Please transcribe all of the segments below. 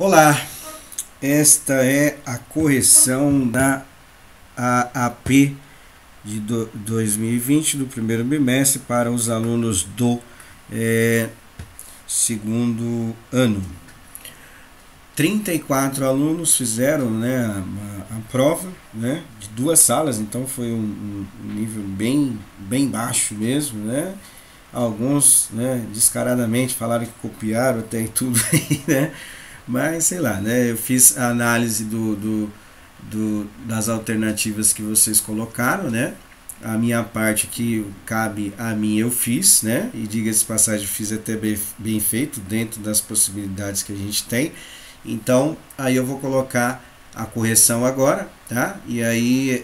Olá, esta é a correção da AAP de 2020 do primeiro bimestre para os alunos do segundo ano. 34 alunos fizeram, a prova, de duas salas, então foi um nível bem baixo mesmo, né? Alguns, descaradamente falaram que copiaram até e tudo aí, né? Mas sei lá, eu fiz a análise das alternativas que vocês colocaram, a minha parte que cabe a mim eu fiz, e diga-se de passagem, fiz até bem feito dentro das possibilidades que a gente tem. Então aí eu vou colocar a correção agora, tá? E aí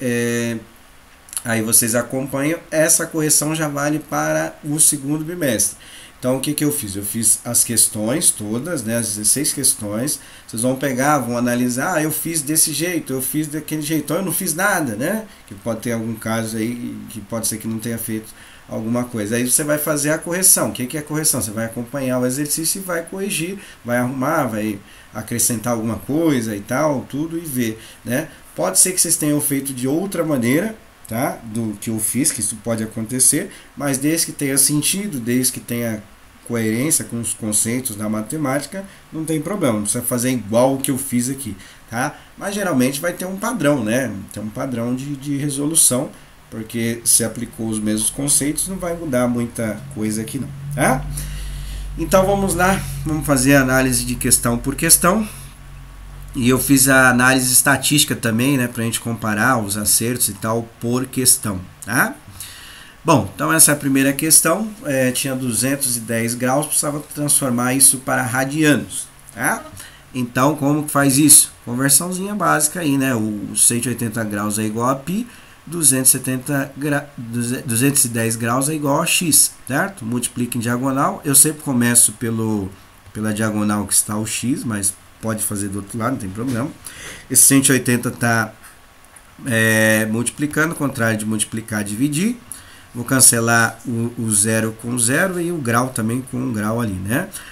vocês acompanham. Essa correção já vale para o segundo bimestre. Então o que eu fiz? Eu fiz as questões todas, as 16 questões. Vocês vão pegar, vão analisar, eu fiz desse jeito, eu fiz daquele jeito, então eu não fiz nada, que pode ter algum caso aí, que pode ser que não tenha feito alguma coisa. Aí você vai fazer a correção. O que é a correção? Você vai acompanhar o exercício e vai corrigir, vai arrumar, vai acrescentar alguma coisa e tal, tudo, e ver, Pode ser que vocês tenham feito de outra maneira, tá? Do que eu fiz, que isso pode acontecer, mas desde que tenha sentido, desde que tenha coerência com os conceitos da matemática, não tem problema, não precisa fazer igual o que eu fiz aqui, tá? Mas geralmente vai ter um padrão, Tem um padrão de resolução, porque se aplicou os mesmos conceitos, não vai mudar muita coisa aqui não, tá? Então vamos lá, vamos fazer a análise de questão por questão. E eu fiz a análise estatística também, para a gente comparar os acertos e tal por questão, tá? Bom, então essa é a primeira questão, tinha 210 graus, precisava transformar isso para radianos, tá? Então como que faz isso? Conversãozinha básica aí, o 180 graus é igual a π, 210 graus é igual a x, certo? Multiplica em diagonal, eu sempre começo pela diagonal que está o x, mas pode fazer do outro lado, não tem problema. Esse 180 está multiplicando, contrário de multiplicar, dividir. Vou cancelar o zero com zero e o grau também com um grau ali,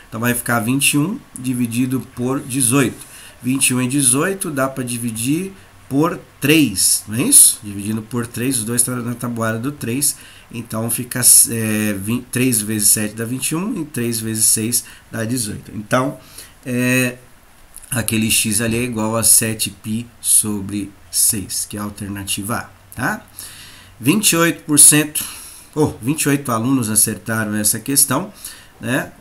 Então vai ficar 21 dividido por 18. 21 e 18 dá para dividir por 3, não é isso? Dividindo por 3, os dois estão na tabuada do 3, então fica 3 vezes 7 dá 21 e 3 vezes 6 dá 18. Então, aquele x ali é igual a 7π sobre 6, que é a alternativa A, tá? 28%, 28 alunos acertaram essa questão,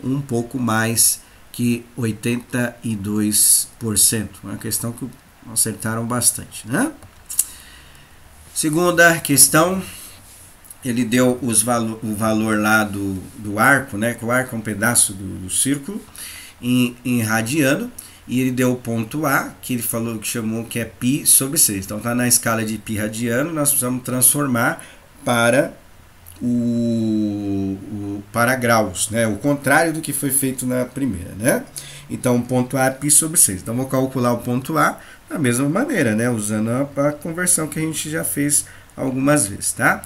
um pouco mais que 82%, uma questão que acertaram bastante, Segunda questão, ele deu o valor lá do arco, que o arco é um pedaço do círculo, em radiano, e ele deu o ponto A, que ele falou que chamou que é π sobre 6. Então está na escala de π radiano, nós precisamos transformar para para graus, o contrário do que foi feito na primeira, Então o ponto A é π sobre 6. Então vou calcular o ponto A da mesma maneira, usando a conversão que a gente já fez algumas vezes, tá?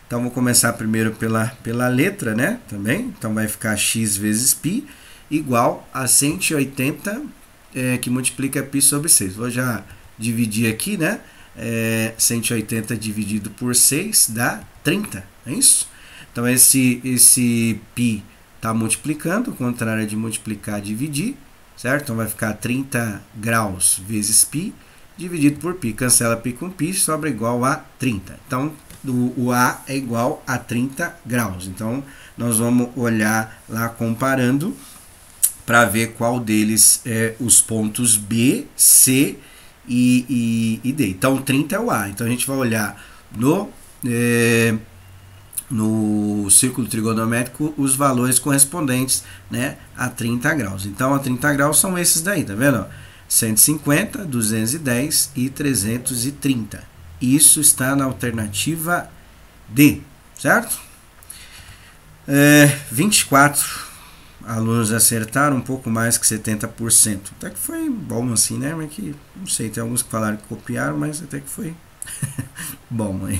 Então vou começar primeiro pela letra, também. Então vai ficar x vezes π igual a 180, que multiplica π sobre 6. Vou já dividir aqui, 180 dividido por 6 dá 30, é isso? Então esse π está multiplicando, o contrário de multiplicar, dividir, certo? Então vai ficar 30 graus vezes π dividido por π. Cancela π com π, sobra igual a 30. Então o A é igual a 30 graus. Então nós vamos olhar lá comparando para ver qual deles é os pontos B, C e D. Então 30 é o A. Então a gente vai olhar no círculo trigonométrico os valores correspondentes, a 30 graus. Então a 30 graus são esses daí, tá vendo? 150, 210 e 330. Isso está na alternativa D, certo? 24 alunos acertaram, um pouco mais que 70%. Até que foi bom assim, Mas que, não sei, tem alguns que falaram que copiaram, mas até que foi bom aí.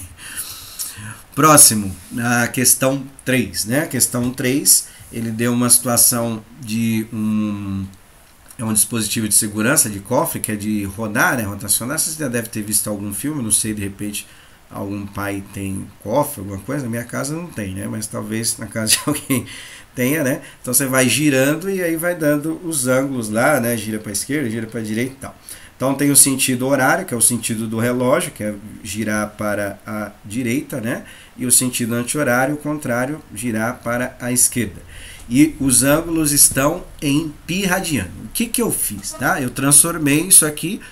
Próximo, a questão 3, A questão 3, ele deu uma situação de é um dispositivo de segurança de cofre, que é de rodar, né, rotacionar. Você já deve ter visto algum filme, não sei, de repente algum pai tem cofre, alguma coisa. Na minha casa não tem, né, mas talvez na casa de alguém tenha, né. Então você vai girando e aí vai dando os ângulos lá, né, gira para a esquerda, gira para a direita e tal. Então tem o sentido horário, que é o sentido do relógio, que é girar para a direita, né? E o sentido anti-horário, o contrário, girar para a esquerda. E os ângulos estão em π radiano. O que eu fiz? Tá? Eu transformei isso aqui,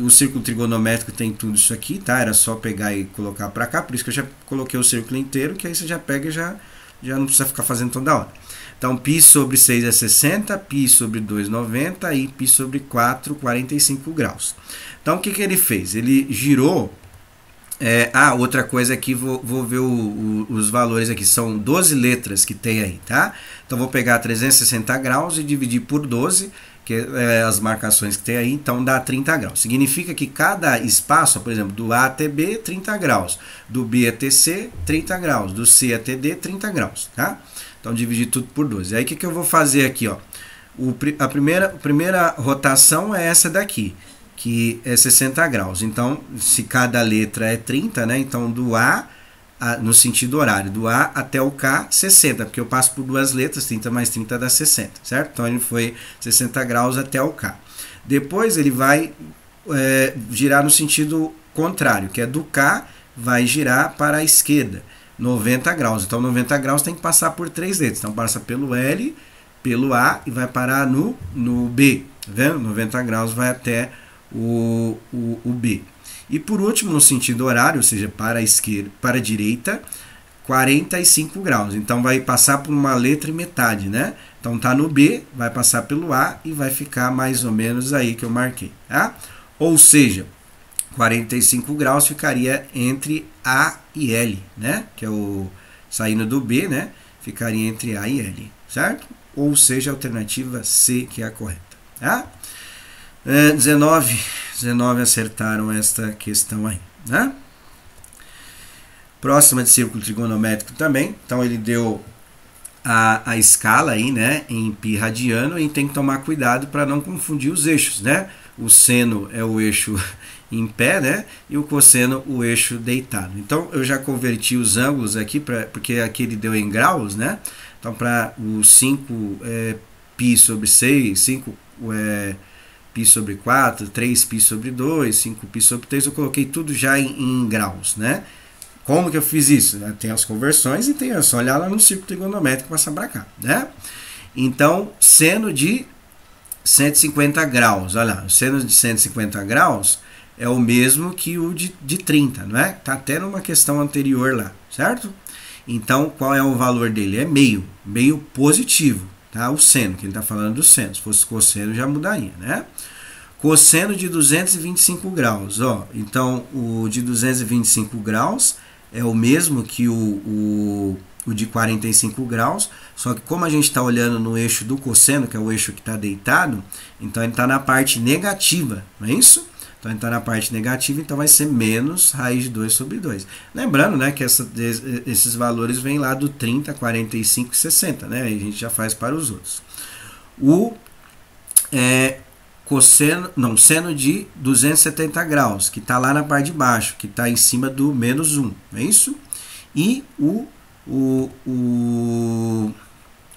o círculo trigonométrico tem tudo isso aqui, tá? Era só pegar e colocar para cá, por isso que eu já coloquei o círculo inteiro, que aí você já pega e já não precisa ficar fazendo toda hora. Então, π sobre 6 é 60, π sobre 2, 90 e π sobre 4, 45 graus. Então, o que ele fez? Ele girou... outra coisa aqui, vou ver os valores aqui, são 12 letras que tem aí, tá? Então, vou pegar 360 graus e dividir por 12, que é as marcações que tem aí, então dá 30 graus. Significa que cada espaço, por exemplo, do A até B, 30 graus, do B até C, 30 graus, do C até D, 30 graus, tá? Então, dividir tudo por 12. Aí, o que eu vou fazer aqui, ó? A primeira rotação é essa daqui, que é 60 graus. Então, se cada letra é 30, né? Então, do A, no sentido horário, do A até o K, 60, porque eu passo por duas letras, 30 mais 30 dá 60, certo? Então, ele foi 60 graus até o K. Depois, ele vai girar no sentido contrário, que é do K, vai girar para a esquerda, 90 graus. Então, 90 graus tem que passar por três letras. Então, passa pelo L, pelo A e vai parar no B. Tá vendo? 90 graus vai até o B. E por último, no sentido horário, ou seja, para a esquerda, para a direita, 45 graus. Então, vai passar por uma letra e metade, né? Então, tá no B, vai passar pelo A e vai ficar mais ou menos aí que eu marquei, tá? Ou seja, 45 graus ficaria entre A e L, né? Que é o saindo do B, né? Ficaria entre A e L, certo? Ou seja, a alternativa C, que é a correta, tá? 19 acertaram esta questão aí, né? Próxima de círculo trigonométrico também. Então, ele deu a escala aí, né? Em π radiano, e tem que tomar cuidado para não confundir os eixos, né? O seno é o eixo em pé, né? E o cosseno, o eixo deitado. Então, eu já converti os ângulos aqui, porque aqui ele deu em graus, né? Então, para o 5 π sobre 6, 5 π sobre 4, 3 π sobre 2, 5 π sobre 3, eu coloquei tudo já em graus, né? Como que eu fiz isso? Tem as conversões e tem, é só olhar lá no círculo trigonométrico e passar para cá, né? Então, seno de 150 graus, olha lá, o seno de 150 graus é o mesmo que o de 30, não é? Tá até numa questão anterior lá, certo? Então, qual é o valor dele? É meio positivo, tá? O seno, que ele está falando do seno. Se fosse cosseno, já mudaria, né? Cosseno de 225 graus, ó. Então, o de 225 graus é o mesmo que o de 45 graus, só que como a gente está olhando no eixo do cosseno, que é o eixo que está deitado, então ele está na parte negativa, não é isso? Então ele está na parte negativa, então vai ser menos raiz de 2 sobre 2. Lembrando, né, que esses valores vêm lá do 30, 45 e 60, né? Aí a gente já faz para os outros. O seno de 270 graus, que está lá na parte de baixo, que está em cima do menos 1, não é isso? E o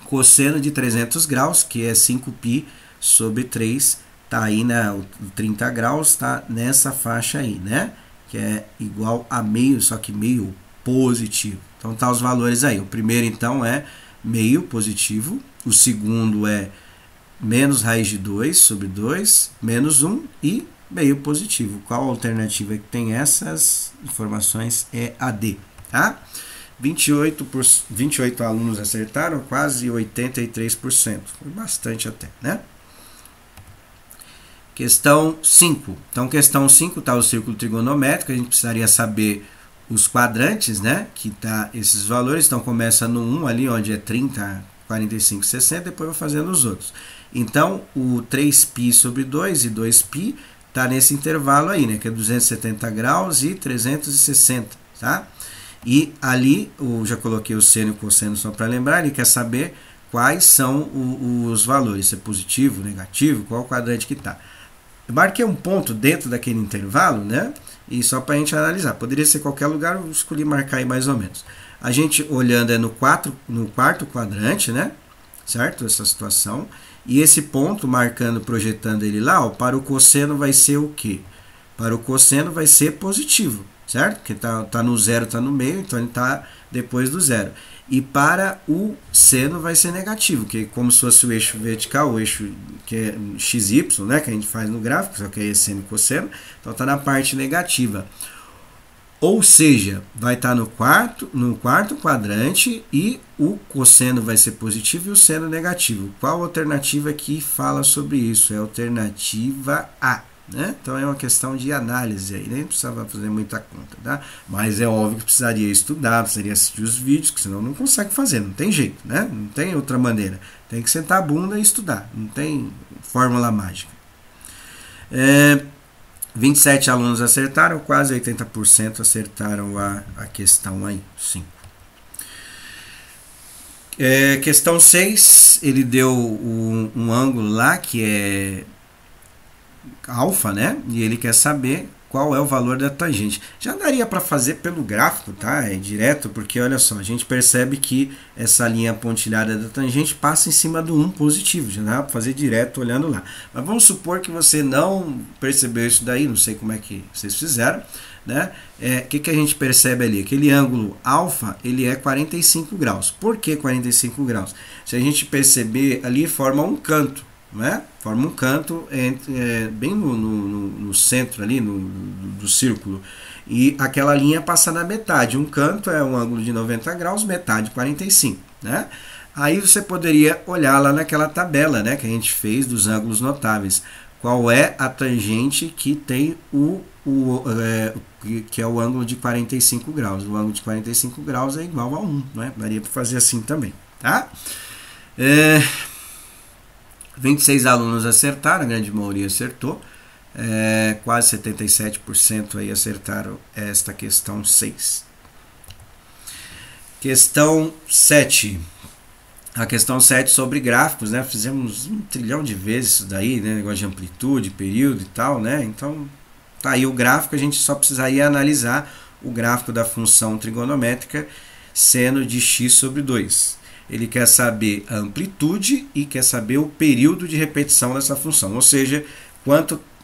cosseno de 300 graus, que é 5π sobre 3, tá aí o 30 graus, tá nessa faixa aí, né? Que é igual a meio, só que meio positivo. Então tá os valores aí. O primeiro então é meio positivo, o segundo é menos raiz de 2 sobre 2, menos 1 e meio positivo. Qual a alternativa que tem essas informações? É a D, tá? 28 alunos acertaram, quase 83%. Foi bastante até, né? Questão 5. Então, questão 5 está o círculo trigonométrico. A gente precisaria saber os quadrantes, né? Que tá esses valores. Então, começa no 1 ali, onde é 30, 45, 60. Depois eu vou fazendo os outros. Então, o 3π sobre 2 e 2π está nesse intervalo aí, né? Que é 270 graus e 360, tá? E ali, eu já coloquei o seno e o cosseno só para lembrar. Ele quer saber quais são os valores, se é positivo, negativo, qual quadrante que está. Eu marquei um ponto dentro daquele intervalo, né? E só para a gente analisar. Poderia ser qualquer lugar, eu escolhi marcar aí mais ou menos. A gente olhando no quarto quadrante, né? Certo? Essa situação. E esse ponto, marcando, projetando ele lá, ó, para o cosseno vai ser o quê? Para o cosseno vai ser positivo, certo? Porque tá no zero, tá no meio, então ele está depois do zero. E para o seno vai ser negativo, que é como se fosse o eixo vertical, o eixo que é XY, né, que a gente faz no gráfico, só que é seno e cosseno, então está na parte negativa. Ou seja, vai estar no quarto quadrante e o cosseno vai ser positivo e o seno negativo. Qual alternativa que fala sobre isso? É a alternativa A. Né? Então é uma questão de análise aí, nem precisava fazer muita conta, tá? Mas é óbvio que precisaria estudar, precisaria assistir os vídeos, que senão não consegue fazer, não tem jeito, né? Não tem outra maneira. Tem que sentar a bunda e estudar, não tem fórmula mágica. 27 alunos acertaram, quase 80% acertaram a questão aí, 5. Questão 6, ele deu um ângulo lá que é alfa, né? E ele quer saber qual é o valor da tangente. Já daria para fazer pelo gráfico, tá? É direto, porque olha só, a gente percebe que essa linha pontilhada da tangente passa em cima do 1 positivo. Já dá para fazer direto olhando lá. Mas vamos supor que você não percebeu isso daí, não sei como é que vocês fizeram, né? Que a gente percebe ali? Aquele ângulo alfa, ele é 45 graus. Por que 45 graus? Se a gente perceber ali, forma um canto. Né? Forma um canto bem no centro ali do círculo, e aquela linha passa na metade. Um canto é um ângulo de 90 graus, metade 45, né? Aí você poderia olhar lá naquela tabela, né, que a gente fez dos ângulos notáveis, qual é a tangente que tem que é o ângulo de 45 graus. O ângulo de 45 graus é igual a 1, né? Daria para fazer assim também, tá? 26 alunos acertaram, a grande maioria acertou, quase 77% aí acertaram esta questão 6. Questão 7. A questão 7 sobre gráficos, né? Fizemos 1 trilhão de vezes isso daí, né? Negócio de amplitude, período e tal, né? Então, tá aí o gráfico, a gente só precisaria analisar o gráfico da função trigonométrica seno de x sobre 2. Ele quer saber a amplitude e quer saber o período de repetição dessa função, ou seja,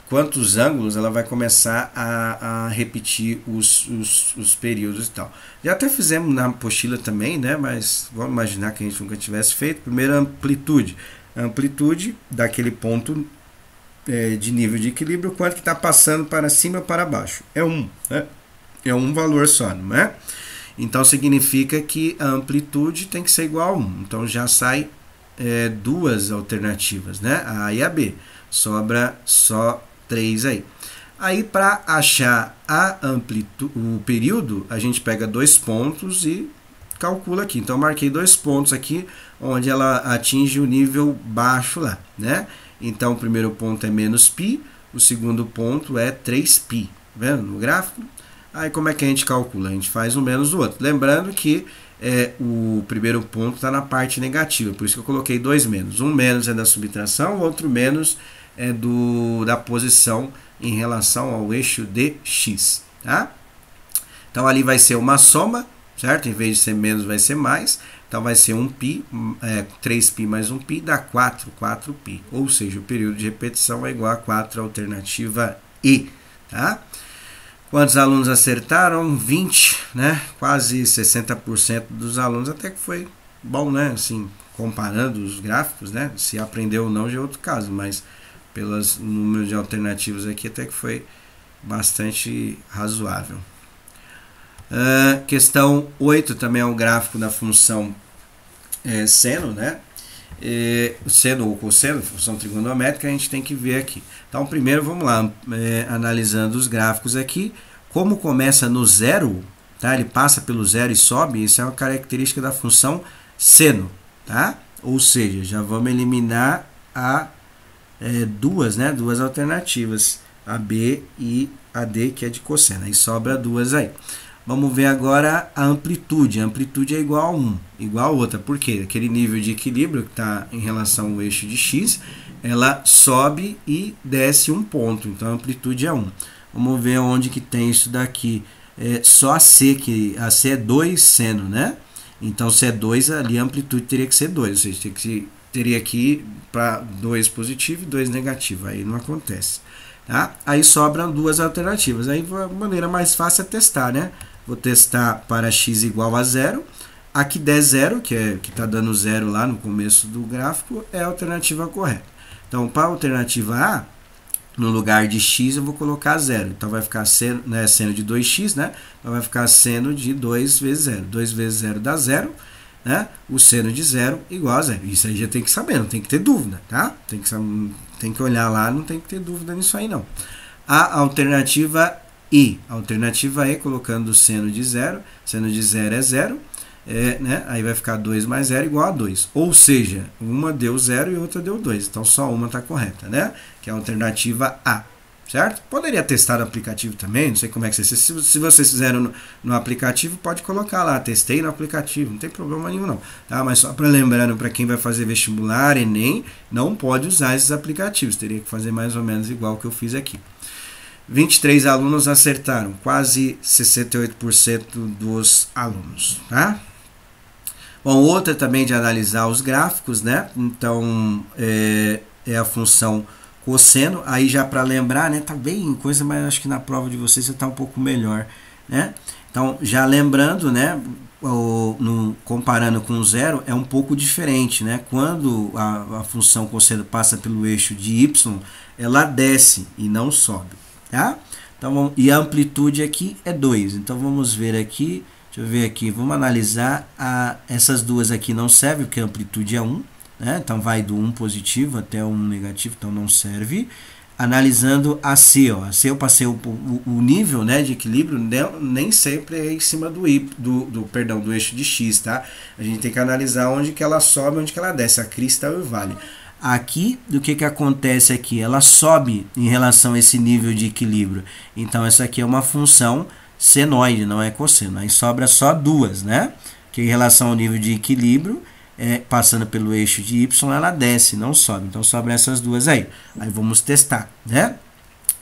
quantos ângulos ela vai começar a repetir os períodos e tal. Já até fizemos na apostila também, né? Mas vamos imaginar que a gente nunca tivesse feito. Primeiro, a amplitude. A amplitude daquele ponto de nível de equilíbrio, quanto que está passando para cima ou para baixo. É 1, né? É um valor só, não é? Então significa que a amplitude tem que ser igual a 1. Então já sai duas alternativas, né? A e a B. Sobra só 3 aí. Aí para achar o período, a gente pega 2 pontos e calcula aqui. Então eu marquei 2 pontos aqui, onde ela atinge o nível baixo lá, né? Então o primeiro ponto é menos π, o segundo ponto é 3π. Vendo no gráfico? Aí como é que a gente calcula? A gente faz um menos do outro. Lembrando que o primeiro ponto está na parte negativa, por isso que eu coloquei 2 menos. Um menos é da subtração, o outro menos é da posição em relação ao eixo de x. Tá? Então ali vai ser uma soma, certo? Em vez de ser menos, vai ser mais. Então vai ser 1π, 3π mais 1π dá 4π. Ou seja, o período de repetição é igual a 4, alternativa E. Tá? Quantos alunos acertaram? 20, né? Quase 60% dos alunos, até que foi bom, né? Assim, comparando os gráficos, né? Se aprendeu ou não já é outro caso, mas pelos números de alternativas aqui até que foi bastante razoável. Questão 8 também é o gráfico da função seno, né? O seno ou cosseno, função trigonométrica, a gente tem que ver aqui. Então, primeiro, vamos lá, analisando os gráficos aqui. Como começa no zero, tá? Ele passa pelo zero e sobe, isso é uma característica da função seno, tá? Ou seja, já vamos eliminar duas alternativas, a B e a D, que é de cosseno. Aí sobra duas aí. Vamos ver agora a amplitude. A amplitude é igual a 1, igual a outra. Por quê? Aquele nível de equilíbrio que está em relação ao eixo de x, ela sobe e desce um ponto. Então a amplitude é 1. Vamos ver onde que tem isso daqui. Só a C, que a C é 2 seno, né? Então se é 2, ali a amplitude teria que ser 2. Ou seja, teria que ir para 2 positivo e 2 negativo. Aí não acontece. Tá? Aí sobram duas alternativas. Aí a maneira mais fácil é testar, né? Vou testar para x igual a 0. Aqui der 0, que está dando 0 lá no começo do gráfico, é a alternativa correta. Então, para a alternativa A, no lugar de x, eu vou colocar 0. Então, vai ficar seno, né, seno de 2x, né? Então, vai ficar seno de 2 vezes 0. 2 vezes 0 dá 0, né? O seno de 0 igual a 0. Isso aí já tem que saber, não tem que ter dúvida, tá? Tem que olhar lá, não tem que ter dúvida nisso aí, não. A alternativa I. A alternativa E, colocando o seno de 0. Seno de 0 é 0. Né? Aí vai ficar 2 mais 0 igual a 2. Ou seja, uma deu 0 e outra deu 2. Então, só uma está correta, né? Que é a alternativa A. Certo? Poderia testar no aplicativo também, não sei como é que vocês... Se vocês fizeram no aplicativo, pode colocar lá, testei no aplicativo, não tem problema nenhum não. Tá? Mas só para lembrando, para quem vai fazer vestibular, Enem, não pode usar esses aplicativos, teria que fazer mais ou menos igual que eu fiz aqui. 23 alunos acertaram, quase 68% dos alunos. Tá? Bom, outra também de analisar os gráficos, né? Então, é a função cosseno, aí já para lembrar, né, tá bem coisa, mas acho que na prova de vocês está um pouco melhor, né? Então, já lembrando, né, comparando com zero, é um pouco diferente, né? Quando a função cosseno passa pelo eixo de y, ela desce e não sobe, tá? Então, e a amplitude aqui é 2, então vamos ver aqui, deixa eu ver aqui, vamos analisar, essas duas aqui não servem, porque a amplitude é 1, né? Então vai do 1 positivo até 1 negativo, então não serve. Analisando a C, ó. A C eu passei o nível, né, de equilíbrio, nem sempre é em cima do eixo de x, tá? A gente tem que analisar onde que ela sobe, onde que ela desce, a crista ou o vale. Aqui, do que acontece aqui? Ela sobe em relação a esse nível de equilíbrio. Então essa aqui é uma função senoide, não é cosseno. Aí sobra só duas, né? Que em relação ao nível de equilíbrio, passando pelo eixo de y, ela desce, não sobe. Então, sobra essas duas aí. Aí, vamos testar, né?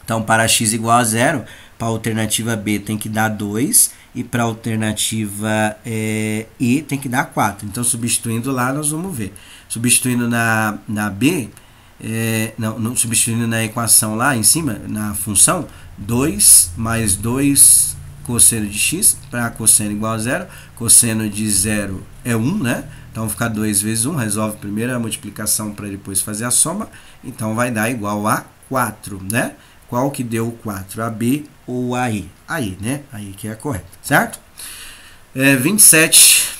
Então, para x igual a 0, para a alternativa B tem que dar 2, e para a alternativa E tem que dar 4. Então, substituindo lá, nós vamos ver. Substituindo na B, não, substituindo na equação lá em cima, na função, 2 mais 2 cosseno de x, para cosseno igual a 0, cosseno de 0 é 1, né? Então, fica 2 vezes 1, resolve primeiro a multiplicação para depois fazer a soma. Então, vai dar igual a 4, né? Qual que deu o 4? A B ou a E? A E, né? A E que é a correta, certo? 27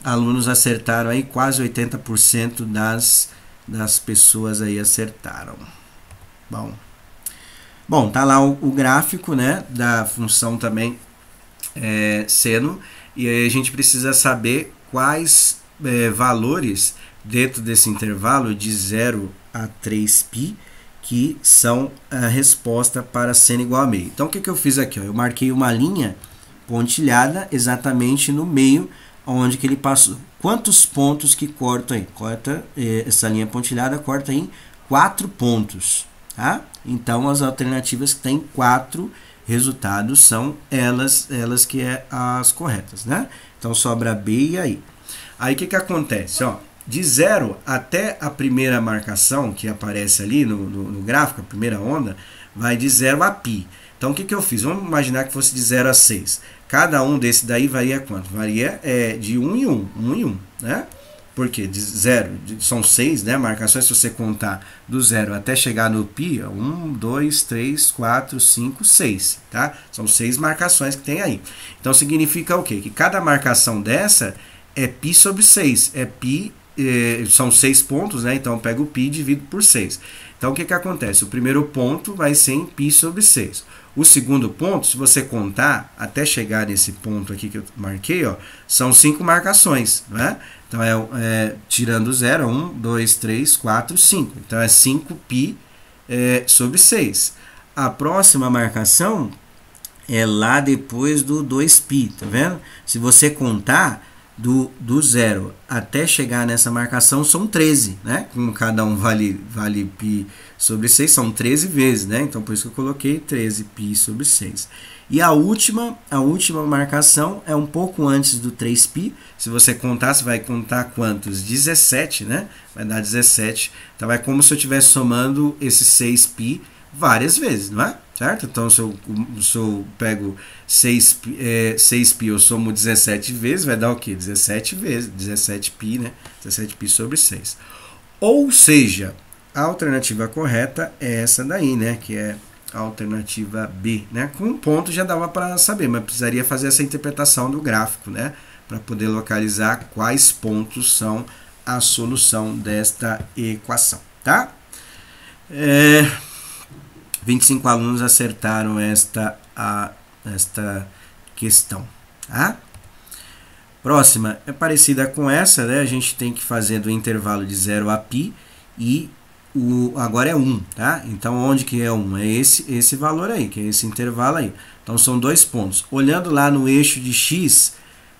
alunos acertaram aí, quase 80% das pessoas aí acertaram. Bom, tá lá o gráfico, né, da função também seno, e aí a gente precisa saber quais valores dentro desse intervalo de 0 a 3π que são a resposta para seno igual a meio. Então, o que eu fiz aqui? Ó? Eu marquei uma linha pontilhada exatamente no meio onde que ele passou. Quantos pontos que corta aí? Corta, essa linha pontilhada corta em 4 pontos. Tá? Então, as alternativas que têm 4 resultados são elas que é as corretas, né? Então, sobra B e aí. Aí, o que acontece? Ó, de 0 até a primeira marcação que aparece ali no gráfico, a primeira onda, vai de 0 a π. Então, o que eu fiz? Vamos imaginar que fosse de 0 a 6. Cada um desse daí varia quanto? Varia de 1 em 1, 1 em 1, né? Porque de 0, são 6, né, marcações, se você contar do 0 até chegar no π, 1, 2, 3, 4, 5, 6, tá? São 6 marcações que tem aí. Então, significa o quê? Que cada marcação dessa é π sobre 6. São 6 pontos, né? Então, eu pego o π e divido por 6. Então, o que acontece? O primeiro ponto vai ser em π sobre 6. O segundo ponto, se você contar até chegar nesse ponto aqui que eu marquei, ó, são 5 marcações, né? Então, tirando 0, 1, 2, 3, 4, 5. Então, é 5π sobre 6. A próxima marcação é lá depois do 2π, tá vendo? Se você contar do 0 até chegar nessa marcação, são 13, né? Como cada um vale π sobre 6, são 13 vezes, né? Então, por isso que eu coloquei 13π sobre 6. E a última marcação é um pouco antes do 3π. Se você contar, você vai contar quantos? 17, né? Vai dar 17. Então, é como se eu estivesse somando esse 6π várias vezes, não é? Certo? Então, se eu pego 6π, eu somo 17 vezes, vai dar o quê? 17 vezes, 17π, né? 17π sobre 6. Ou seja, a alternativa correta é essa daí, né? Que é a alternativa B, né? Com um ponto já dava para saber, mas precisaria fazer essa interpretação do gráfico, né? Para poder localizar quais pontos são a solução desta equação, tá? 25 alunos acertaram esta questão, tá? Próxima é parecida com essa, né? A gente tem que fazer do intervalo de 0 a π e agora é 1, tá? Então, onde que é 1? É esse valor aí, que é esse intervalo aí. Então, são 2 pontos. Olhando lá no eixo de x,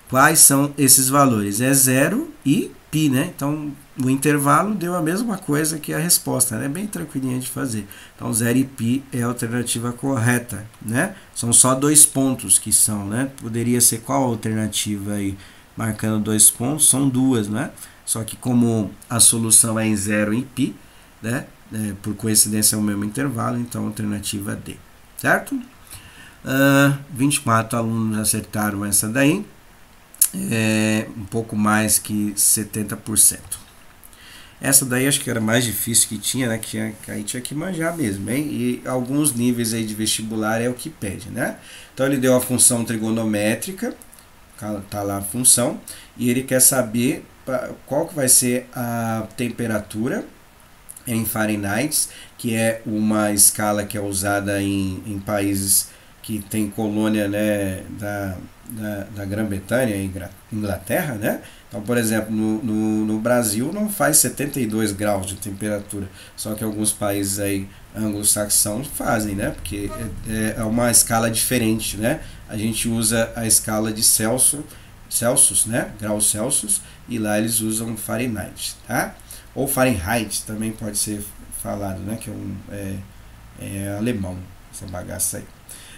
quais são esses valores? É 0 e π, né? Então, o intervalo deu a mesma coisa que a resposta, né? Bem tranquilinha de fazer. Então, 0 e π é a alternativa correta, né? São só 2 pontos que são, né? Poderia ser qual a alternativa aí? Marcando 2 pontos, são 2, né? Só que como a solução é em 0 e π, né? Por coincidência é o mesmo intervalo, então alternativa D, certo? 24 alunos acertaram essa daí, um pouco mais que 70%. Essa daí acho que era mais difícil que tinha, né? Que aí tinha que manjar mesmo, hein? E alguns níveis aí de vestibular é o que pede, né? Então ele deu a função trigonométrica, tá lá a função, e ele quer saber qual que vai ser a temperatura em Fahrenheit, que é uma escala que é usada em países que tem colônia, né, da Grã-Bretanha e Inglaterra, né? Então, por exemplo, no Brasil não faz 72 graus de temperatura, só que alguns países aí anglo-saxãos fazem, né? Porque é uma escala diferente, né? A gente usa a escala de Celsius, né? Graus Celsius, e lá eles usam Fahrenheit, tá? Ou Fahrenheit também pode ser falado, né? Que é alemão, essa bagaça aí.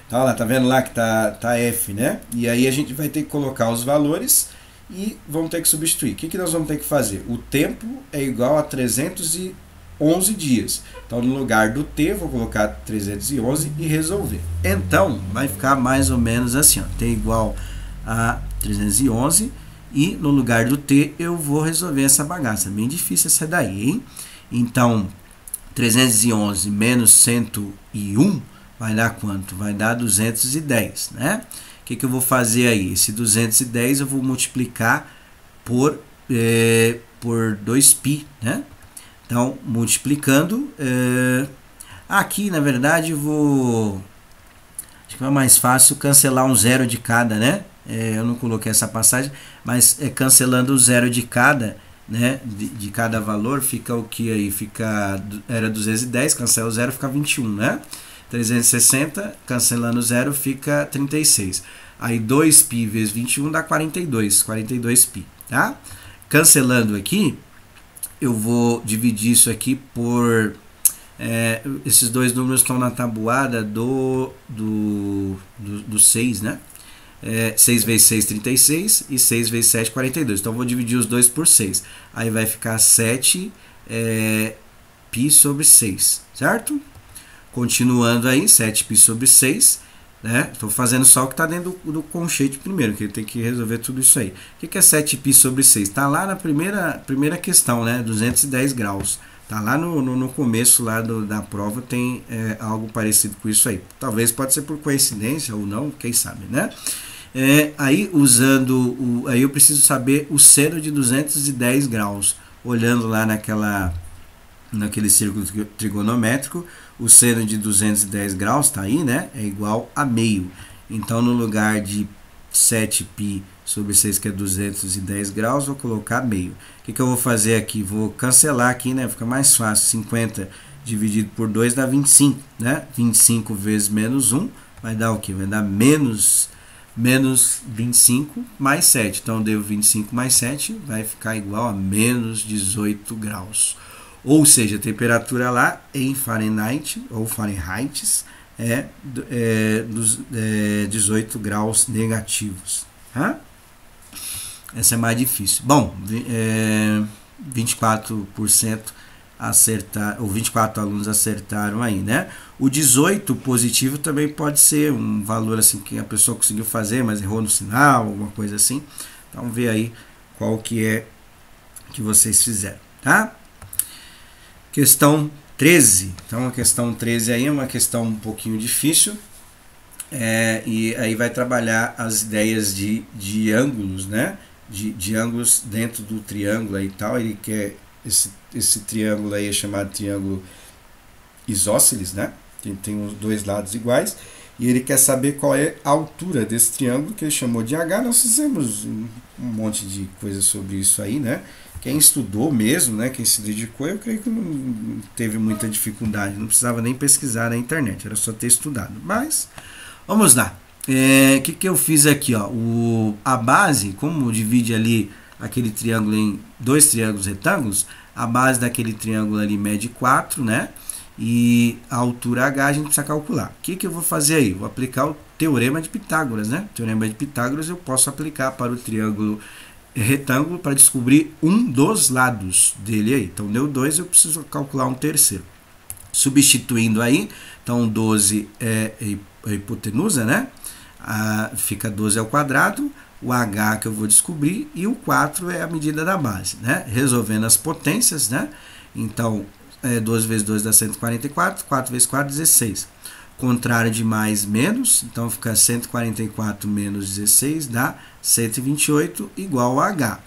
Então, lá, tá vendo lá que tá F, né? E aí a gente vai ter que colocar os valores e vamos ter que substituir. O que nós vamos ter que fazer? O tempo é igual a 311 dias. Então, no lugar do T, vou colocar 311 e resolver. Então, vai ficar mais ou menos assim, ó. T igual a 311 e no lugar do T eu vou resolver essa bagaça. Bem difícil essa daí, hein? Então, 311 menos 101 vai dar quanto? Vai dar 210, né? O que eu vou fazer aí? Esse 210 eu vou multiplicar por 2π, né? Então, multiplicando, aqui na verdade eu vou, acho que é mais fácil cancelar um zero de cada, né? Eu não coloquei essa passagem, mas cancelando o zero de cada, né? De cada valor, fica o que aí? Era 210, cancela o zero, fica 21, né? 360, cancelando o zero, fica 36. Aí 2π vezes 21 dá 42π, tá? Cancelando aqui, eu vou dividir isso aqui por... esses dois números estão na tabuada do 6, né? 6 vezes 6, 36, e 6 vezes 7, 42. Então, eu vou dividir os dois por 6. Aí vai ficar 7 π sobre 6, certo? Continuando aí, 7π sobre 6, né? Estou fazendo só o que está dentro do conchete primeiro, que ele tem que resolver tudo isso aí. O que é 7π sobre 6? Está lá na primeira questão, né? 210 graus. Está lá no começo lá da prova, tem algo parecido com isso aí. Talvez pode ser por coincidência ou não, quem sabe, né? Aí aí eu preciso saber o seno de 210 graus. Olhando lá naquele círculo trigonométrico, o seno de 210 graus está aí, né? É igual a meio. Então, no lugar de 7π sobre 6, que é 210 graus, vou colocar meio. O que eu vou fazer aqui? Vou cancelar aqui, né? Fica mais fácil. 50 dividido por 2 dá 25, né? 25 vezes menos 1 vai dar o quê? Vai dar menos 25 mais 7. Então, eu devo 25 mais 7, vai ficar igual a menos 18 graus. Ou seja, a temperatura lá em Fahrenheit, ou Fahrenheit, é 18 graus negativos. Tá? Essa é mais difícil. Bom, 24% acertar, ou 24 alunos acertaram aí, né? O 18 positivo também pode ser um valor assim que a pessoa conseguiu fazer, mas errou no sinal, alguma coisa assim. Então vê aí qual que é que vocês fizeram, tá? Questão 13. Então a questão 13 aí é uma questão um pouquinho difícil. E aí vai trabalhar as ideias de ângulos, né? De ângulos dentro do triângulo aí e tal. Ele quer esse triângulo aí é chamado triângulo isósceles, né? Tem os dois lados iguais. E ele quer saber qual é a altura desse triângulo, que ele chamou de H. Nós fizemos um monte de coisa sobre isso aí, né? Quem estudou mesmo, né? Quem se dedicou, eu creio que não teve muita dificuldade. Não precisava nem pesquisar na internet, era só ter estudado. Mas, vamos lá. Que eu fiz aqui? Ó? A base, como divide ali aquele triângulo em dois triângulos retângulos, a base daquele triângulo ali mede 4, né? E a altura H a gente precisa calcular. O que eu vou fazer aí? Vou aplicar o Teorema de Pitágoras, né? O Teorema de Pitágoras eu posso aplicar para o triângulo retângulo para descobrir um dos lados dele aí. Então, deu 2, eu preciso calcular um terceiro. Substituindo aí, então 12 é a hipotenusa, né? Fica 12 ao quadrado, o H que eu vou descobrir e o 4 é a medida da base, né? Resolvendo as potências, né? Então, 12 vezes 2 dá 144, 4 vezes 4, 16. Contrário de mais, menos, então fica 144 menos 16 dá 128 igual a H.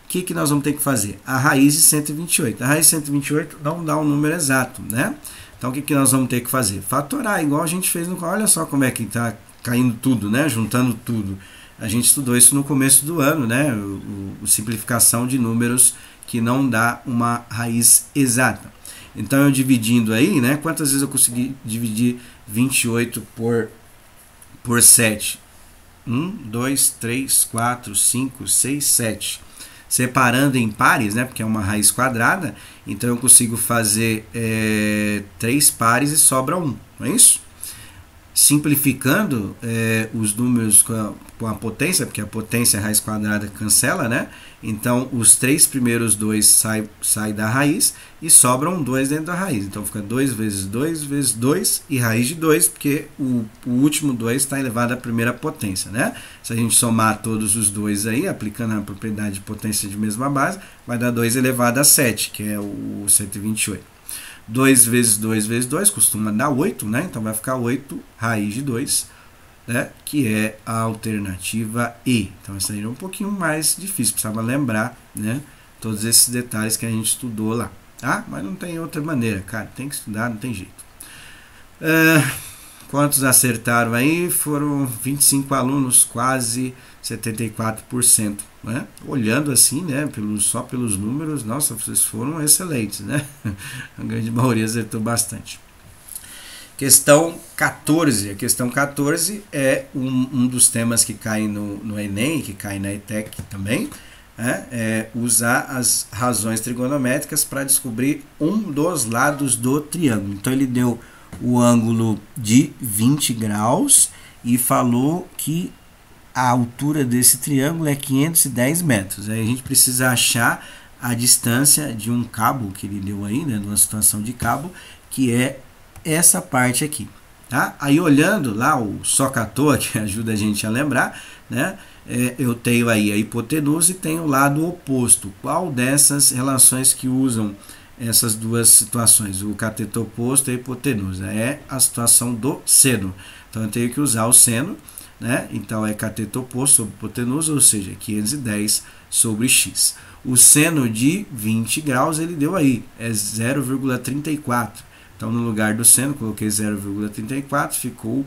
O que nós vamos ter que fazer? A raiz de 128. A raiz de 128 não dá um número exato, né? Então, o que nós vamos ter que fazer? Fatorar, igual a gente fez no... Olha só como é que está caindo tudo, né? Juntando tudo. A gente estudou isso no começo do ano, né? Simplificação de números que não dá uma raiz exata. Então, eu dividindo aí, né? Quantas vezes eu consegui dividir 28 por 7? 1, 2, 3, 4, 5, 6, 7. Separando em pares, né? Porque é uma raiz quadrada. Então, eu consigo fazer 3 pares e sobra 1. Não é isso? Simplificando os números com a potência, porque a potência, a raiz quadrada, cancela, né? Então, os 3 primeiros 2 saem da raiz e sobram 2 dentro da raiz. Então, fica 2 vezes 2 vezes 2 e raiz de 2, porque o último 2 está elevado à primeira potência, né? Se a gente somar todos os 2 aí, aplicando a propriedade de potência de mesma base, vai dar 2 elevado a 7, que é o 128. 2 vezes 2 vezes 2 costuma dar 8, né? Então vai ficar 8 raiz de 2, né? Que é a alternativa E. Então essa aí é um pouquinho mais difícil, precisava lembrar, né? Todos esses detalhes que a gente estudou lá, tá? Mas não tem outra maneira, cara, tem que estudar, não tem jeito. Quantos acertaram aí? Foram 25 alunos, quase 74%. Né? Olhando assim, né, só pelos números, nossa, vocês foram excelentes, né? A grande maioria acertou bastante. Questão 14. A questão 14 é um dos temas que cai no Enem, que cai na ETEC também, né? Usar as razões trigonométricas para descobrir um dos lados do triângulo. Então, ele deu o ângulo de 20 graus e falou que a altura desse triângulo é 510 metros. Aí a gente precisa achar a distância de um cabo que ele deu aí, né, numa situação de cabo, que é essa parte aqui. Tá? Aí olhando lá o SOCATOA, que ajuda a gente a lembrar, né, eu tenho aí a hipotenusa e tenho o lado oposto. Qual dessas relações que usam essas duas situações, o cateto oposto e a hipotenusa? É a situação do seno. Então eu tenho que usar o seno, né? Então é cateto oposto sobre hipotenusa, ou seja, 510 sobre x. O seno de 20 graus ele deu aí, é 0,34. Então no lugar do seno coloquei 0,34, ficou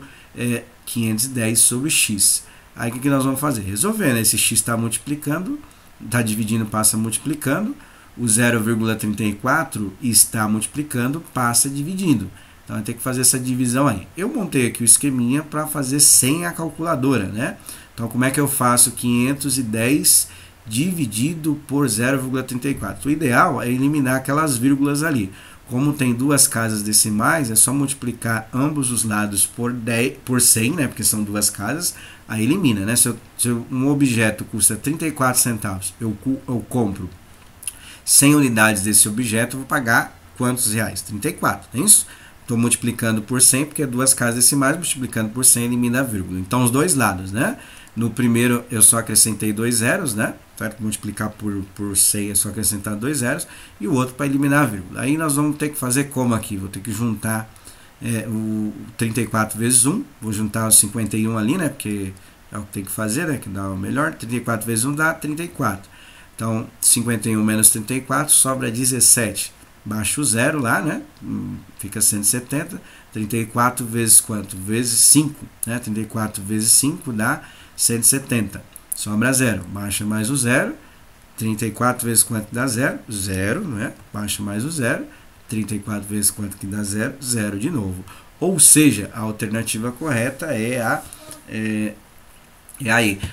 510 sobre x. Aí o que nós vamos fazer? Resolvendo, esse x está multiplicando, está dividindo, passa multiplicando. O 0,34 está multiplicando, passa dividindo. Então eu tenho que fazer essa divisão aí. Eu montei aqui o esqueminha para fazer sem a calculadora, né? Então como é que eu faço 510 dividido por 0,34? O ideal é eliminar aquelas vírgulas ali. Como tem duas casas decimais, é só multiplicar ambos os lados por 100, né? Porque são duas casas, aí elimina, né? Se um objeto custa 34 centavos, eu compro 100 unidades desse objeto, eu vou pagar quantos reais? 34, não é isso? Estou multiplicando por 100, porque é duas casas decimais, multiplicando por 100 elimina a vírgula. Então, os dois lados, né? No primeiro, eu só acrescentei 2 zeros, né? Certo? Multiplicar por 100 é só acrescentar 2 zeros. E o outro para eliminar a vírgula. Aí nós vamos ter que fazer como aqui? Vou ter que juntar o 34 vezes 1. Vou juntar os 51 ali, né? Porque é o que tem que fazer, né? Que dá o melhor. 34 vezes 1 dá 34. Então, 51 menos 34 sobra 17. Baixa o zero lá, né? Fica 170. 34 vezes quanto? Vezes 5. Né? 34 vezes 5 dá 170. Sobra zero. Baixa mais o zero. 34 vezes quanto dá zero? Zero, né? Baixa mais o zero. 34 vezes quanto que dá zero? Zero de novo. Ou seja, a alternativa correta é a...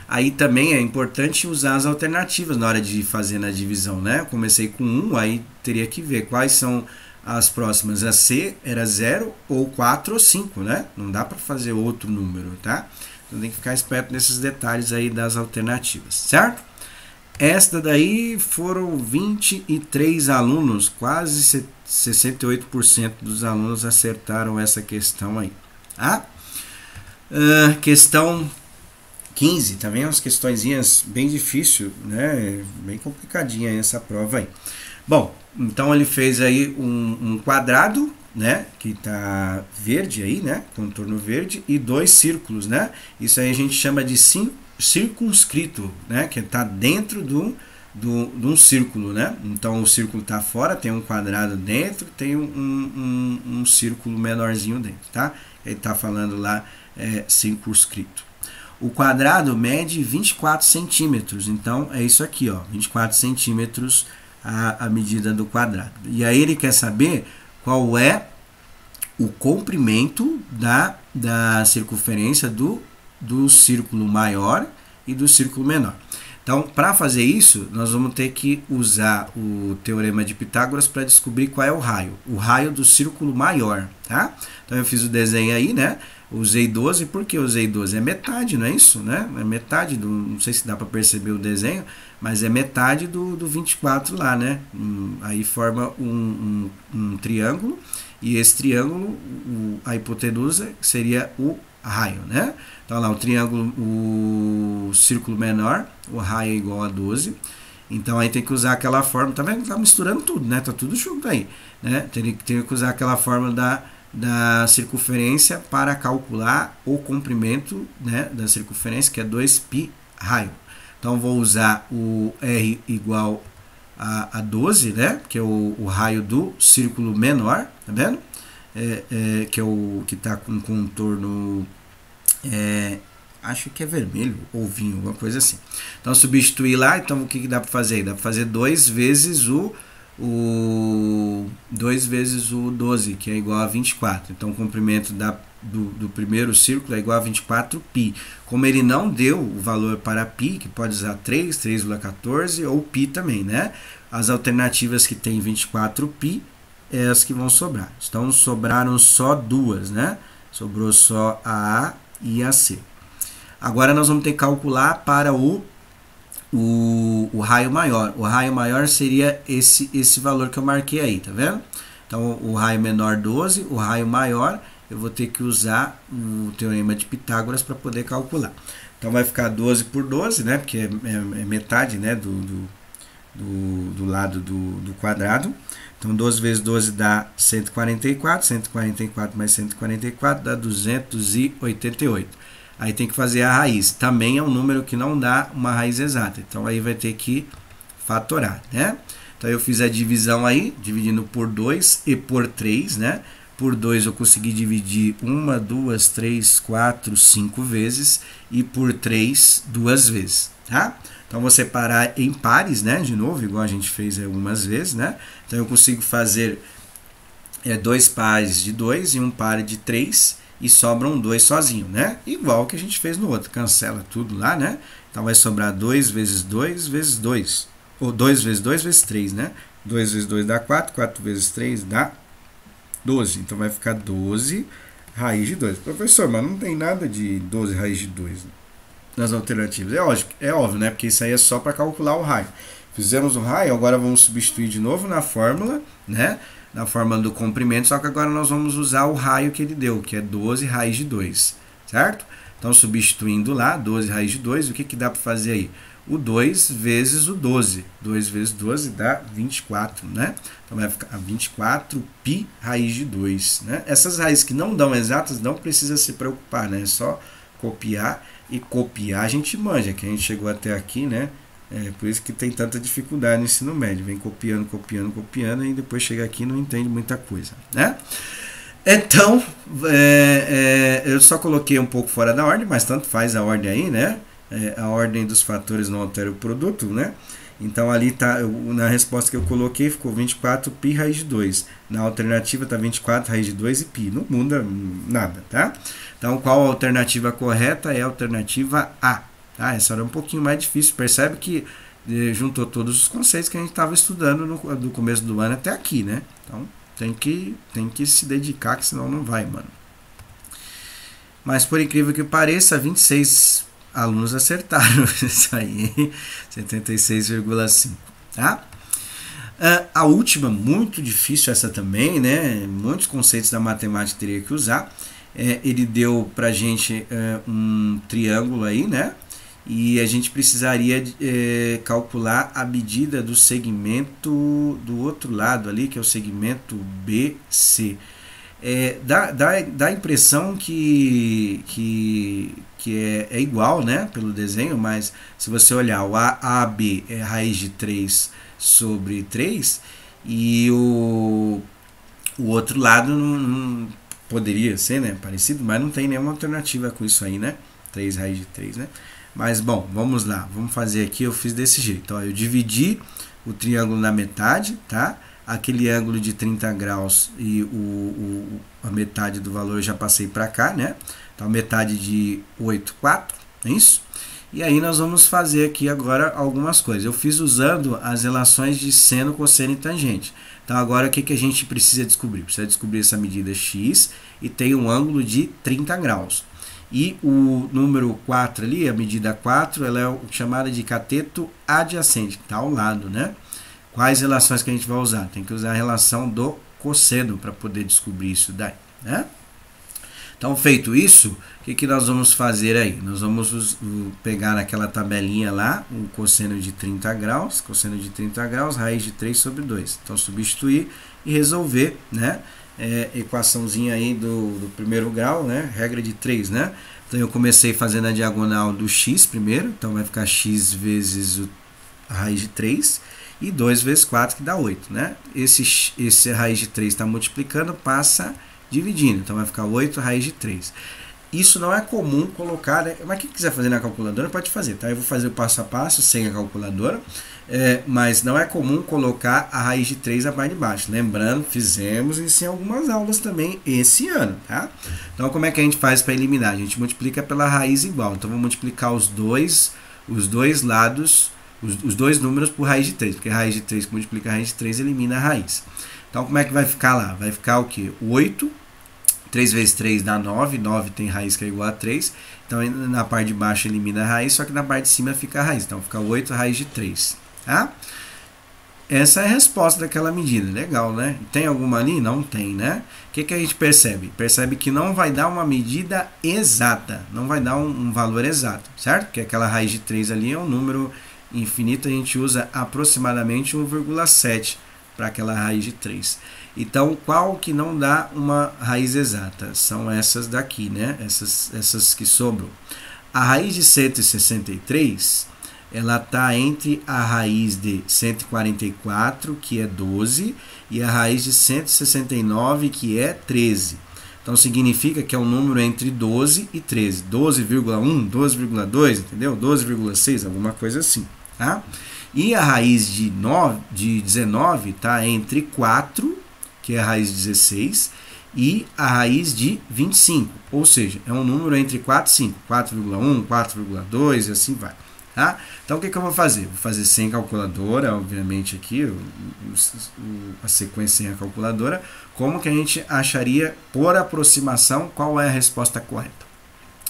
Aí também é importante usar as alternativas na hora de fazer na divisão, né? Eu comecei com 1, aí teria que ver quais são as próximas. A C era 0, ou 4 ou 5, né? Não dá para fazer outro número, tá? Então tem que ficar esperto nesses detalhes aí das alternativas, certo? Esta daí foram 23 alunos, quase 68% dos alunos acertaram essa questão aí. Tá? Questão 15, também umas questõezinhas bem difícil, né? Bem complicadinha essa prova aí. Bom, então ele fez aí um quadrado, né? Que tá verde aí, né? Contorno verde, e 2 círculos, né? Isso aí a gente chama de circunscrito, né? Que tá dentro de um círculo, né? Então o círculo tá fora, tem um quadrado dentro, tem um círculo menorzinho dentro, tá? Ele tá falando lá circunscrito. O quadrado mede 24 centímetros, então é isso aqui, ó, 24 centímetros a medida do quadrado. E aí ele quer saber qual é o comprimento da circunferência do círculo maior e do círculo menor. Então, para fazer isso, nós vamos ter que usar o teorema de Pitágoras para descobrir qual é o raio do círculo maior, tá? Então, eu fiz o desenho aí, né? Usei 12, por que usei 12? É metade, não é isso? Né? É metade do, não sei se dá para perceber o desenho, mas é metade do 24 lá, né? Aí forma um triângulo, e esse triângulo, a hipotenusa seria o raio, né? Então lá, o triângulo, o círculo menor, o raio é igual a 12. Então aí tem que usar aquela fórmula, tá vendo? Tá misturando tudo, né? Tá tudo junto aí, né? Tem que usar aquela fórmula da circunferência para calcular o comprimento, né, da circunferência, que é 2π raio. Então vou usar o R igual a 12, né, que é o raio do círculo menor, tá vendo? Que é o que está com contorno, acho que é vermelho ou vinho, alguma coisa assim. Então substituir lá, então o que dá para fazer? Dá para fazer 2 vezes o 12, que é igual a 24. Então o comprimento do primeiro círculo é igual a 24π. Como ele não deu o valor para π, que pode usar 3,14 ou π também, né? As alternativas que tem 24π é as que vão sobrar. Então sobraram só duas, né? Sobrou só a A e a C. Agora nós vamos ter que calcular para o raio maior. O raio maior seria esse valor que eu marquei aí, tá vendo? Então o raio menor 12, o raio maior eu vou ter que usar o teorema de Pitágoras para poder calcular. Então vai ficar 12 por 12, né? Porque é metade, né, do lado do quadrado. Então 12 vezes 12 dá 144, 144 mais 144 dá 288. Aí tem que fazer a raiz. Também é um número que não dá uma raiz exata. Então aí vai ter que fatorar, né? Então eu fiz a divisão aí, dividindo por 2 e por 3, né? Por 2 eu consegui dividir 1, 2, 3, 4, 5 vezes. E por 3, 2 vezes, tá? Então vou separar em pares, né? De novo, igual a gente fez algumas vezes, né? Então eu consigo fazer dois pares de 2 e um par de 3 e sobram 2 sozinho, né? Igual que a gente fez no outro, cancela tudo lá, né? Então vai sobrar 2 vezes 2 vezes 2, ou 2 vezes 2 vezes 3, né? 2 vezes 2 dá 4, 4 vezes 3 dá 12, então vai ficar 12 raiz de 2. Professor, mas não tem nada de 12 raiz de 2 nas alternativas. É óbvio, né? Porque isso aí é só para calcular o raio. Fizemos o raio, agora vamos substituir de novo na fórmula, né? Na fórmula do comprimento, só que agora nós vamos usar o raio que ele deu, que é 12 raiz de 2, certo? Então, substituindo lá, 12 raiz de 2, o que dá para fazer aí? O 2 vezes o 12. 2 vezes 12 dá 24, né? Então, vai ficar 24 π raiz de 2, né? Essas raízes que não dão exatas, não precisa se preocupar, né? É só copiar, e copiar a gente manja, que a gente chegou até aqui, né? Por isso que tem tanta dificuldade no ensino médio. Vem copiando, copiando, copiando, e depois chega aqui e não entende muita coisa, né? Então, eu só coloquei um pouco fora da ordem, mas tanto faz a ordem aí, né? A ordem dos fatores não altera o produto, né? Então, ali tá, na resposta que eu coloquei, ficou 24 π raiz de 2. Na alternativa está 24 raiz de 2 e π. Não muda nada, tá? Então, qual a alternativa correta? É a alternativa A. Tá? Essa era um pouquinho mais difícil. Percebe que juntou todos os conceitos que a gente estava estudando do começo do ano até aqui, né? Então, tem que se dedicar, que senão não vai, mano. Mas por incrível que pareça, 26 alunos acertaram isso aí, 76,5, tá? A última, muito difícil essa também, né? Muitos conceitos da matemática teria que usar. Ele deu pra gente um triângulo aí, né? E a gente precisaria calcular a medida do segmento do outro lado ali, que é o segmento BC. Dá a impressão que é igual, né, pelo desenho, mas se você olhar, o AB é raiz de 3 sobre 3, e o outro lado não poderia ser, né, parecido, mas não tem nenhuma alternativa com isso aí, né? 3 raiz de 3, né? Mas, bom, vamos lá. Vamos fazer aqui, eu fiz desse jeito. Então, eu dividi o triângulo na metade, tá? Aquele ângulo de 30 graus e a metade do valor eu já passei para cá, né? Então, metade de 8, 4, é isso? E aí, nós vamos fazer aqui agora algumas coisas. Eu fiz usando as relações de seno, cosseno e tangente. Então, agora, o que a gente precisa descobrir? Precisa descobrir essa medida x e tem um ângulo de 30 graus. E o número 4 ali, a medida 4, ela é chamada de cateto adjacente, que está ao lado, né? Quais relações que a gente vai usar? Tem que usar a relação do cosseno para poder descobrir isso daí, né? Então, feito isso, o que nós vamos fazer aí? Nós vamos pegar naquela tabelinha lá, o cosseno de 30 graus, raiz de 3 sobre 2. Então, substituir e resolver, né? Equaçãozinha aí do primeiro grau, né? Regra de 3, né? Então, eu comecei fazendo a diagonal do x primeiro, então vai ficar x vezes a raiz de 3, e 2 vezes 4, que dá 8, né? Esse raiz de 3 está multiplicando, passa dividindo, então vai ficar 8 raiz de 3. Isso não é comum colocar, né? Mas quem quiser fazer na calculadora pode fazer, tá? Eu vou fazer o passo a passo sem a calculadora, mas não é comum colocar a raiz de 3 na parte de baixo. Lembrando, fizemos isso em algumas aulas também esse ano, tá? Então, como é que a gente faz para eliminar? A gente multiplica pela raiz igual. Então, vou multiplicar os dois lados, os dois números por raiz de 3, porque a raiz de 3 que multiplica a raiz de 3 elimina a raiz. Então, como é que vai ficar lá? Vai ficar o quê? 8, 3 vezes 3 dá 9, 9 tem raiz que é igual a 3, então na parte de baixo elimina a raiz, só que na parte de cima fica a raiz, então fica 8 raiz de 3, tá? Essa é a resposta daquela medida, legal, né? Tem alguma ali? Não tem, né? O que a gente percebe? Percebe que não vai dar uma medida exata, não vai dar um valor exato, certo? Porque aquela raiz de 3 ali é um número infinito, a gente usa aproximadamente 1,7 para aquela raiz de 3. Então, qual que não dá uma raiz exata? São essas daqui, né? Essas que sobram. A raiz de 163, ela está entre a raiz de 144, que é 12, e a raiz de 169, que é 13. Então, significa que é um número entre 12 e 13. 12,1, 12,2, entendeu? 12,6, alguma coisa assim, tá? E a raiz de 19 está entre 4, que é a raiz de 16, e a raiz de 25, ou seja, é um número entre 4 e 5, 4,1, 4,2 e assim vai. Tá? Então o que eu vou fazer? Vou fazer sem calculadora, obviamente aqui, a sequência sem a calculadora. Como que a gente acharia, por aproximação, qual é a resposta correta?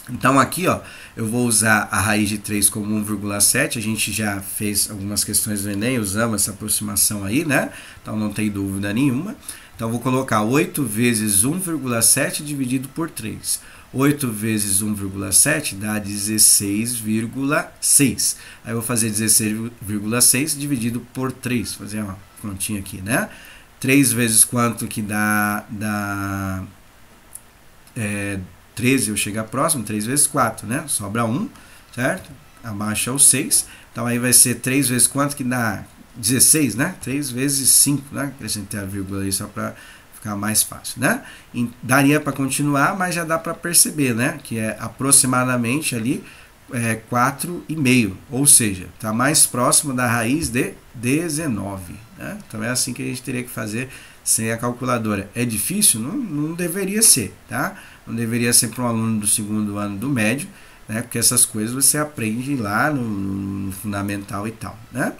Então aqui, ó, eu vou usar a raiz de 3 como 1,7, a gente já fez algumas questões do Enem, usamos essa aproximação aí, né? Então não tem dúvida nenhuma. Então eu vou colocar 8 vezes 1,7 dividido por 3. 8 vezes 1,7 dá 16,6. Aí eu vou fazer 16,6 dividido por 3, fazer uma continha aqui, né? 3 vezes quanto que dá 13, eu chegar próximo, 3 vezes 4, né? Sobra 1, certo? Abaixo é o 6. Então aí vai ser 3 vezes quanto que dá 16, né? 3 vezes 5, né? Acrescentei a vírgula aí só para ficar mais fácil, né? E daria para continuar, mas já dá para perceber, né? Que é aproximadamente ali 4,5, ou seja, está mais próximo da raiz de 19, né? Então é assim que a gente teria que fazer sem a calculadora. É difícil? Não deveria ser, tá? Não deveria ser para um aluno do segundo ano do médio, né? Porque essas coisas você aprende lá no fundamental e tal, né?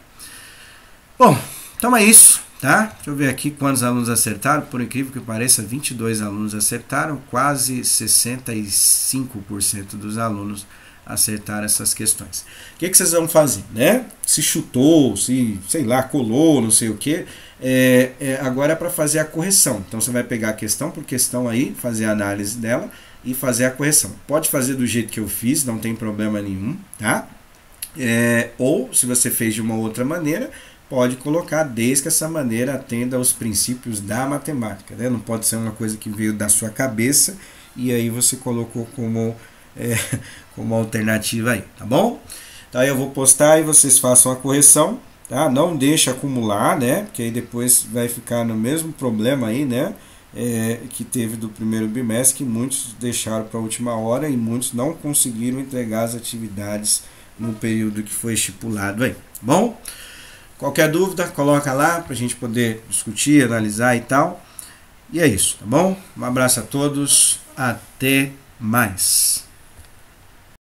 Bom, então é isso, tá? Deixa eu ver aqui quantos alunos acertaram. Por incrível que pareça, 22 alunos acertaram, quase 65% dos alunos acertaram essas questões. O que vocês vão fazer, né? Se chutou, se, sei lá, colou, não sei o que, agora é para fazer a correção. Então você vai pegar a questão por questão aí, fazer a análise dela e fazer a correção. Pode fazer do jeito que eu fiz, não tem problema nenhum, tá? Ou se você fez de uma outra maneira, pode colocar desde que essa maneira atenda aos princípios da matemática, né? Não pode ser uma coisa que veio da sua cabeça e aí você colocou como alternativa aí, tá bom? Então aí eu vou postar e vocês façam a correção, tá? Não deixe acumular, né? Porque aí depois vai ficar no mesmo problema aí, né? Que teve do primeiro bimestre, que muitos deixaram para a última hora e muitos não conseguiram entregar as atividades no período que foi estipulado aí, tá bom? Qualquer dúvida, coloca lá para a gente poder discutir, analisar e tal. E é isso, tá bom? Um abraço a todos, até mais.